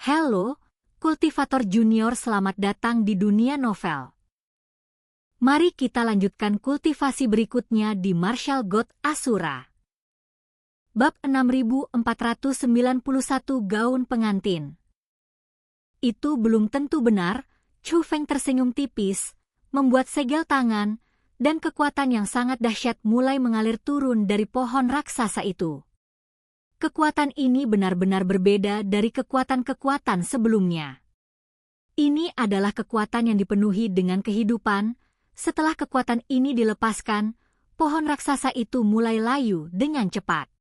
Halo, kultivator junior, selamat datang di dunia novel. Mari kita lanjutkan kultivasi berikutnya di Martial God Asura. Bab 6491 Gaun Pengantin. Itu belum tentu benar, Chu Feng tersenyum tipis, membuat segel tangan, dan kekuatan yang sangat dahsyat mulai mengalir turun dari pohon raksasa itu. Kekuatan ini benar-benar berbeda dari kekuatan-kekuatan sebelumnya. Ini adalah kekuatan yang dipenuhi dengan kehidupan. Setelah kekuatan ini dilepaskan, pohon raksasa itu mulai layu dengan cepat.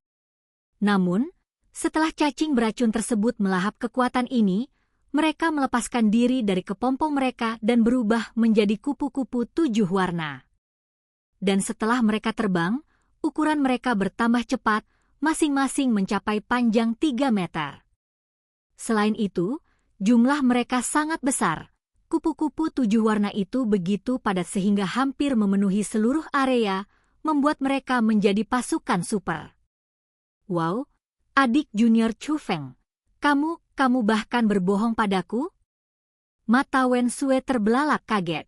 Namun, setelah cacing beracun tersebut melahap kekuatan ini, mereka melepaskan diri dari kepompong mereka dan berubah menjadi kupu-kupu 7 warna. Dan setelah mereka terbang, ukuran mereka bertambah cepat, masing-masing mencapai panjang 3 meter. Selain itu, jumlah mereka sangat besar. Kupu-kupu 7 warna itu begitu padat sehingga hampir memenuhi seluruh area, membuat mereka menjadi pasukan super. Wow, adik junior Chu Feng, kamu bahkan berbohong padaku? Mata Wen Sue terbelalak kaget.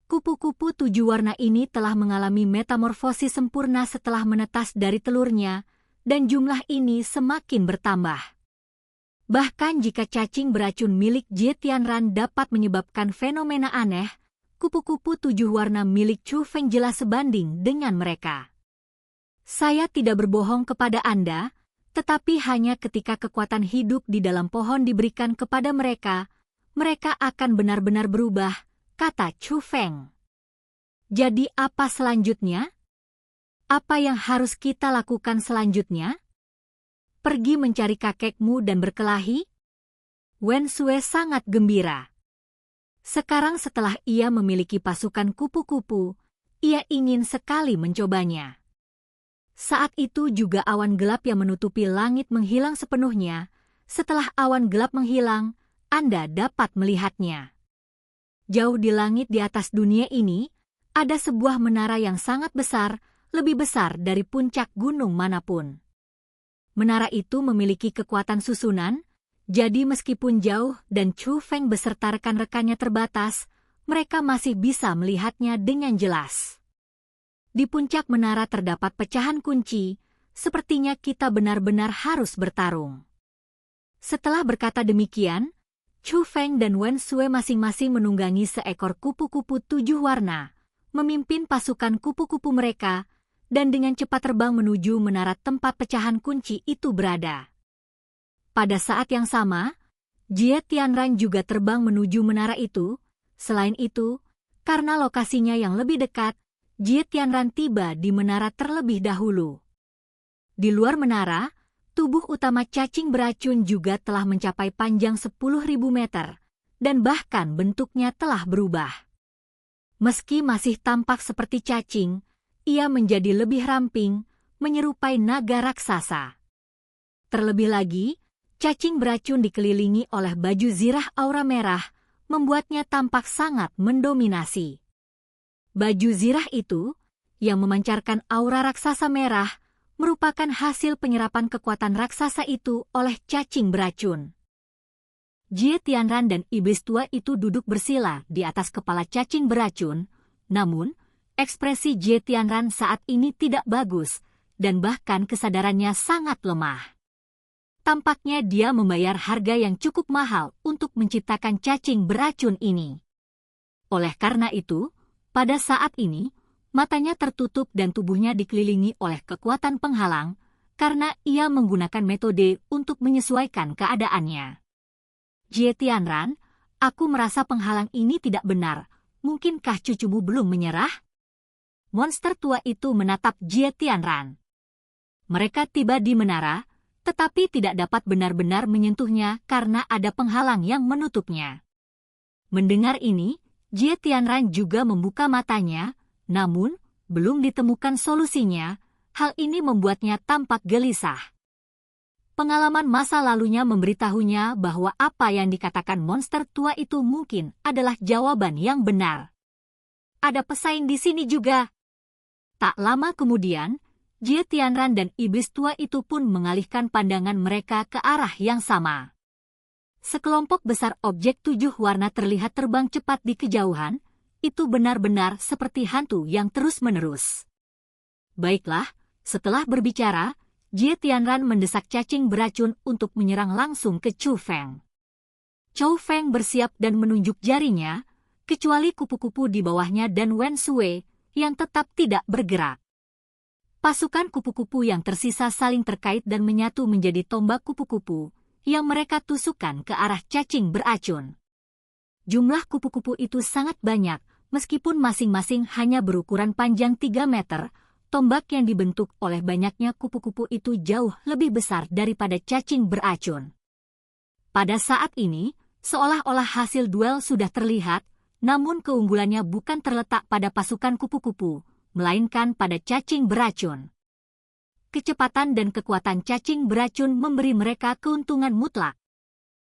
Kupu-kupu 7 warna ini telah mengalami metamorfosis sempurna setelah menetas dari telurnya, dan jumlah ini semakin bertambah. Bahkan jika cacing beracun milik Jie Tianran dapat menyebabkan fenomena aneh, kupu-kupu 7 warna milik Chu Feng jelas sebanding dengan mereka. Saya tidak berbohong kepada Anda, tetapi hanya ketika kekuatan hidup di dalam pohon diberikan kepada mereka, mereka akan benar-benar berubah, kata Chu Feng. Jadi apa selanjutnya? Apa yang harus kita lakukan selanjutnya? Pergi mencari kakekmu dan berkelahi? Wen Sue sangat gembira. Sekarang setelah ia memiliki pasukan kupu-kupu, ia ingin sekali mencobanya. Saat itu juga awan gelap yang menutupi langit menghilang sepenuhnya. Setelah awan gelap menghilang, Anda dapat melihatnya. Jauh di langit di atas dunia ini, ada sebuah menara yang sangat besar, lebih besar dari puncak gunung manapun. Menara itu memiliki kekuatan susunan, jadi meskipun jauh dan Chu Feng beserta rekan-rekannya terbatas, mereka masih bisa melihatnya dengan jelas. Di puncak menara terdapat pecahan kunci, sepertinya kita benar-benar harus bertarung. Setelah berkata demikian, Chu Feng dan Wen Sue masing-masing menunggangi seekor kupu-kupu 7 warna, memimpin pasukan kupu-kupu mereka, dan dengan cepat terbang menuju menara tempat pecahan kunci itu berada. Pada saat yang sama, Jie Tianran juga terbang menuju menara itu. Selain itu, karena lokasinya yang lebih dekat, Jie Tianran tiba di menara terlebih dahulu. Di luar menara, tubuh utama cacing beracun juga telah mencapai panjang 10.000 meter, dan bahkan bentuknya telah berubah. Meski masih tampak seperti cacing, ia menjadi lebih ramping, menyerupai naga raksasa. Terlebih lagi, cacing beracun dikelilingi oleh baju zirah aura merah, membuatnya tampak sangat mendominasi. Baju zirah itu, yang memancarkan aura raksasa merah, merupakan hasil penyerapan kekuatan raksasa itu oleh cacing beracun. Jie Tianran dan iblis tua itu duduk bersila di atas kepala cacing beracun, namun, ekspresi Jie Tianran saat ini tidak bagus, dan bahkan kesadarannya sangat lemah. Tampaknya dia membayar harga yang cukup mahal untuk menciptakan cacing beracun ini. Oleh karena itu, pada saat ini, matanya tertutup dan tubuhnya dikelilingi oleh kekuatan penghalang, karena ia menggunakan metode untuk menyesuaikan keadaannya. Jie Tianran, aku merasa penghalang ini tidak benar. Mungkinkah cucumu belum menyerah? Monster tua itu menatap Jie Tianran. Mereka tiba di menara, tetapi tidak dapat benar-benar menyentuhnya karena ada penghalang yang menutupnya. Mendengar ini, Jie Tianran juga membuka matanya, namun belum ditemukan solusinya. Hal ini membuatnya tampak gelisah. Pengalaman masa lalunya memberitahunya bahwa apa yang dikatakan monster tua itu mungkin adalah jawaban yang benar. Ada pesaing di sini juga. Tak lama kemudian, Jie Tianran dan iblis tua itu pun mengalihkan pandangan mereka ke arah yang sama. Sekelompok besar objek 7 warna terlihat terbang cepat di kejauhan. Itu benar-benar seperti hantu yang terus-menerus. Baiklah, setelah berbicara, Jie Tianran mendesak cacing beracun untuk menyerang langsung ke Chu Feng. Chu Feng bersiap dan menunjuk jarinya, kecuali kupu-kupu di bawahnya dan Wen Sui yang tetap tidak bergerak. Pasukan kupu-kupu yang tersisa saling terkait dan menyatu menjadi tombak kupu-kupu yang mereka tusukkan ke arah cacing beracun. Jumlah kupu-kupu itu sangat banyak, meskipun masing-masing hanya berukuran panjang 3 meter, tombak yang dibentuk oleh banyaknya kupu-kupu itu jauh lebih besar daripada cacing beracun. Pada saat ini, seolah-olah hasil duel sudah terlihat, namun keunggulannya bukan terletak pada pasukan kupu-kupu, melainkan pada cacing beracun. Kecepatan dan kekuatan cacing beracun memberi mereka keuntungan mutlak.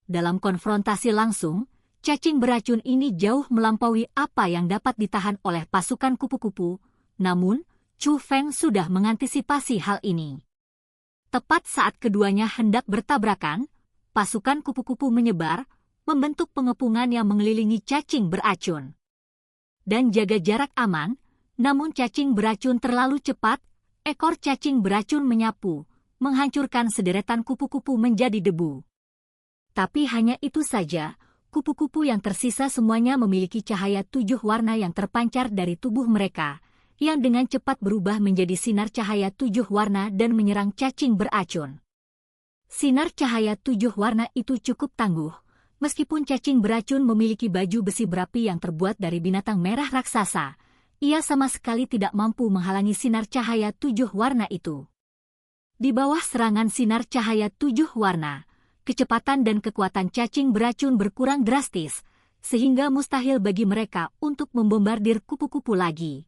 Dalam konfrontasi langsung, cacing beracun ini jauh melampaui apa yang dapat ditahan oleh pasukan kupu-kupu, namun Chu Feng sudah mengantisipasi hal ini. Tepat saat keduanya hendak bertabrakan, pasukan kupu-kupu menyebar, membentuk pengepungan yang mengelilingi cacing beracun. Dan jaga jarak aman, namun cacing beracun terlalu cepat, ekor cacing beracun menyapu, menghancurkan sederetan kupu-kupu menjadi debu. Tapi hanya itu saja, kupu-kupu yang tersisa semuanya memiliki cahaya 7 warna yang terpancar dari tubuh mereka, yang dengan cepat berubah menjadi sinar cahaya 7 warna dan menyerang cacing beracun. Sinar cahaya 7 warna itu cukup tangguh, meskipun cacing beracun memiliki baju besi berapi yang terbuat dari binatang merah raksasa, ia sama sekali tidak mampu menghalangi sinar cahaya 7 warna itu. Di bawah serangan sinar cahaya 7 warna, kecepatan dan kekuatan cacing beracun berkurang drastis, sehingga mustahil bagi mereka untuk membombardir kupu-kupu lagi.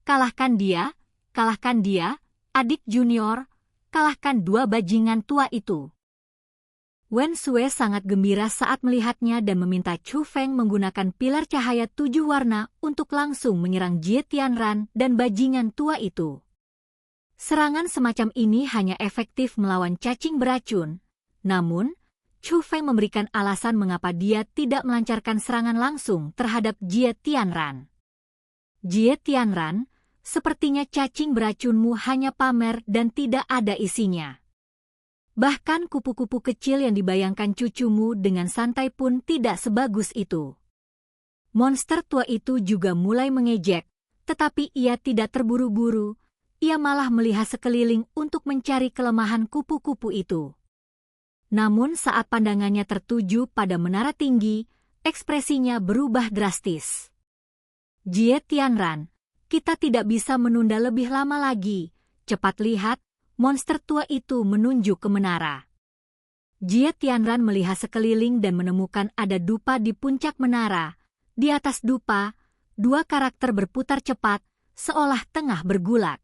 Kalahkan dia, adik junior, kalahkan 2 bajingan tua itu. Wen Sui sangat gembira saat melihatnya dan meminta Chu Feng menggunakan pilar cahaya 7 warna untuk langsung menyerang Jie Tianran dan bajingan tua itu. Serangan semacam ini hanya efektif melawan cacing beracun, namun Chu Feng memberikan alasan mengapa dia tidak melancarkan serangan langsung terhadap Jie Tianran. Jie Tianran, sepertinya cacing beracunmu hanya pamer dan tidak ada isinya. Bahkan kupu-kupu kecil yang dibayangkan cucumu dengan santai pun tidak sebagus itu. Monster tua itu juga mulai mengejek, tetapi ia tidak terburu-buru, ia malah melihat sekeliling untuk mencari kelemahan kupu-kupu itu. Namun saat pandangannya tertuju pada menara tinggi, ekspresinya berubah drastis. Jie Tianran, kita tidak bisa menunda lebih lama lagi, cepat lihat, monster tua itu menunjuk ke menara. Jie Tianran melihat sekeliling dan menemukan ada dupa di puncak menara. Di atas dupa, 2 karakter berputar cepat, seolah tengah bergulat.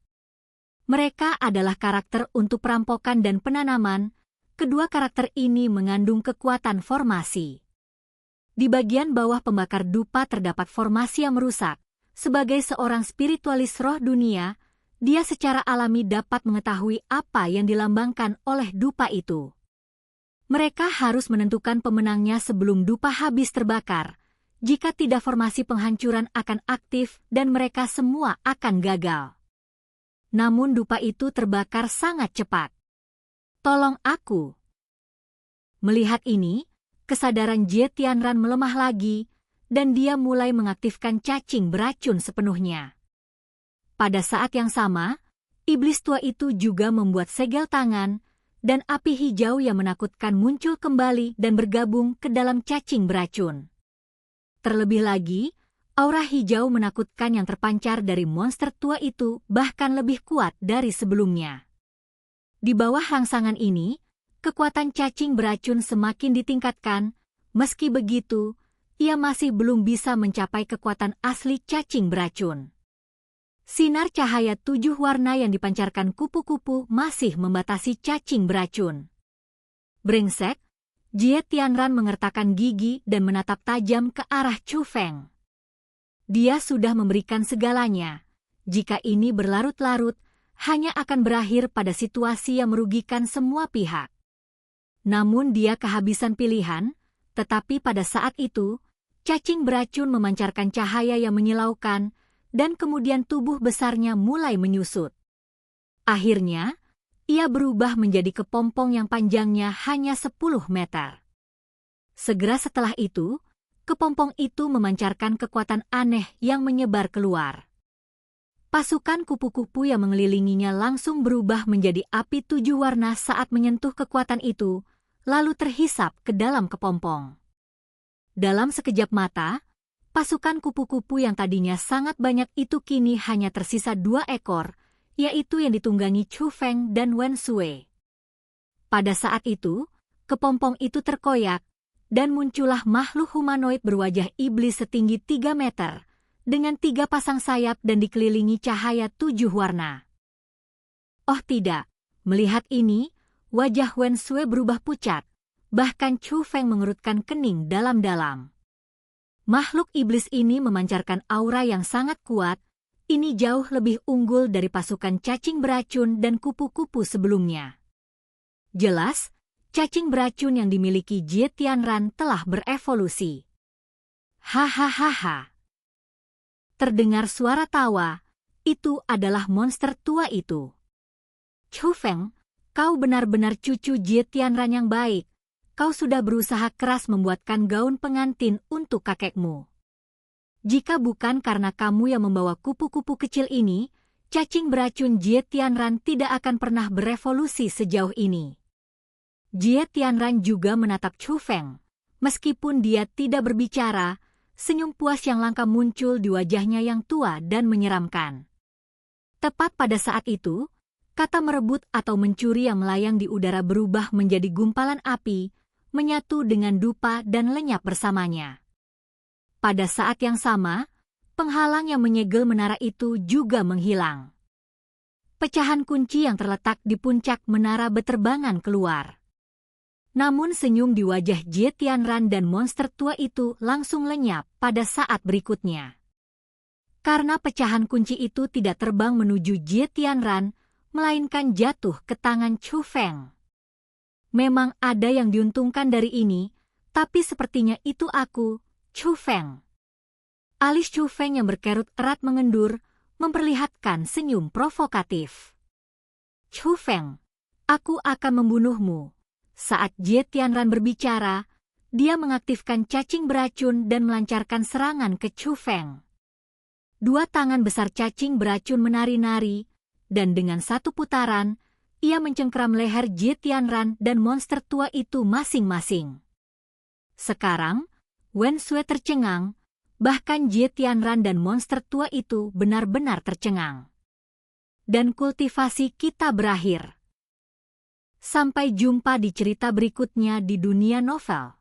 Mereka adalah karakter untuk perampokan dan penanaman. Kedua karakter ini mengandung kekuatan formasi. Di bagian bawah pembakar dupa terdapat formasi yang merusak. Sebagai seorang spiritualis roh dunia, dia secara alami dapat mengetahui apa yang dilambangkan oleh dupa itu. Mereka harus menentukan pemenangnya sebelum dupa habis terbakar. Jika tidak, formasi penghancuran akan aktif dan mereka semua akan gagal. Namun dupa itu terbakar sangat cepat. Tolong aku. Melihat ini, kesadaran Jie Tianran melemah lagi, dan dia mulai mengaktifkan cacing beracun sepenuhnya. Pada saat yang sama, iblis tua itu juga membuat segel tangan, dan api hijau yang menakutkan muncul kembali dan bergabung ke dalam cacing beracun. Terlebih lagi, aura hijau menakutkan yang terpancar dari monster tua itu bahkan lebih kuat dari sebelumnya. Di bawah rangsangan ini, kekuatan cacing beracun semakin ditingkatkan, meski begitu, ia masih belum bisa mencapai kekuatan asli cacing beracun. Sinar cahaya 7 warna yang dipancarkan kupu-kupu masih membatasi cacing beracun. Brengsek, Jie Tianran mengertakkan gigi dan menatap tajam ke arah Chu Feng. Dia sudah memberikan segalanya. Jika ini berlarut-larut, hanya akan berakhir pada situasi yang merugikan semua pihak. Namun dia kehabisan pilihan, tetapi pada saat itu, cacing beracun memancarkan cahaya yang menyilaukan, dan kemudian tubuh besarnya mulai menyusut. Akhirnya, ia berubah menjadi kepompong yang panjangnya hanya 10 meter. Segera setelah itu, kepompong itu memancarkan kekuatan aneh yang menyebar keluar. Pasukan kupu-kupu yang mengelilinginya langsung berubah menjadi api 7 warna saat menyentuh kekuatan itu, lalu terhisap ke dalam kepompong. Dalam sekejap mata, pasukan kupu-kupu yang tadinya sangat banyak itu kini hanya tersisa 2 ekor, yaitu yang ditunggangi Chu Feng dan Wen Sui. Pada saat itu, kepompong itu terkoyak, dan muncullah makhluk humanoid berwajah iblis setinggi 3 meter, dengan 3 pasang sayap dan dikelilingi cahaya 7 warna. Oh tidak, melihat ini, wajah Wen Sui berubah pucat, bahkan Chu Feng mengerutkan kening dalam-dalam. Makhluk iblis ini memancarkan aura yang sangat kuat, ini jauh lebih unggul dari pasukan cacing beracun dan kupu-kupu sebelumnya. Jelas, cacing beracun yang dimiliki Jie Tianran telah berevolusi. Hahaha. Terdengar suara tawa, itu adalah monster tua itu. Chu Feng, kau benar-benar cucu Jie Tianran yang baik. Kau sudah berusaha keras membuatkan gaun pengantin untuk kakekmu. Jika bukan karena kamu yang membawa kupu-kupu kecil ini, cacing beracun Jie Tianran tidak akan pernah berevolusi sejauh ini. Jie Tianran juga menatap Chu Feng. Meskipun dia tidak berbicara, senyum puas yang langka muncul di wajahnya yang tua dan menyeramkan. Tepat pada saat itu, kata merebut atau mencuri yang melayang di udara berubah menjadi gumpalan api, menyatu dengan dupa dan lenyap bersamanya. Pada saat yang sama, penghalang yang menyegel menara itu juga menghilang. Pecahan kunci yang terletak di puncak menara beterbangan keluar. Namun senyum di wajah Jie Tianran dan monster tua itu langsung lenyap pada saat berikutnya. Karena pecahan kunci itu tidak terbang menuju Jie Tianran, melainkan jatuh ke tangan Chu Feng. Memang ada yang diuntungkan dari ini, tapi sepertinya itu aku, Chu Feng. Alis Chu Feng yang berkerut erat mengendur, memperlihatkan senyum provokatif. Chu Feng, aku akan membunuhmu. Saat Jie Tianran berbicara, dia mengaktifkan cacing beracun dan melancarkan serangan ke Chu Feng. 2 tangan besar cacing beracun menari-nari, dan dengan satu putaran, ia mencengkeram leher Jie Tianran dan monster tua itu masing-masing. Sekarang, Wen Sui tercengang, bahkan Jie Tianran dan monster tua itu benar-benar tercengang. Dan kultivasi kita berakhir. Sampai jumpa di cerita berikutnya di dunia novel.